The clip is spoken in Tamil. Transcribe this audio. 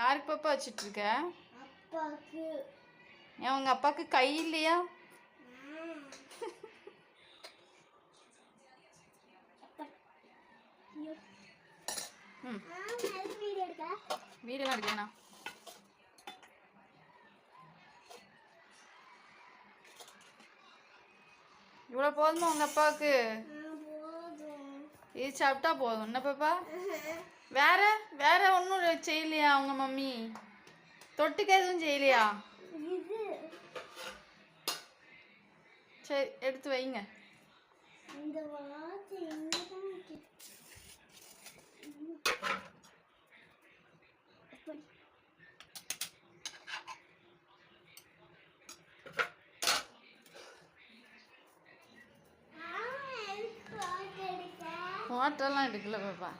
யாருக்கு பாப்பா வச்சிட்டு இருக்க? அப்பாக்கு. ஏன் உங்க அப்பாக்கு கை இல்லையா? வீடியோலாம் எடுக்கணா? இவ்வளோ போதுமா உங்க அப்பாவுக்கு? இது சாப்பிட்டா போதும் என்ன பாப்பா? வேற வேற ஒன்றும் செய்யலையா உங்க மம்மி? தொட்டுக்க எதுவும் செய்யலையா? சரி எடுத்து வைங்க. ஃபோட்டோலாம் எடுக்கல பாப்பா.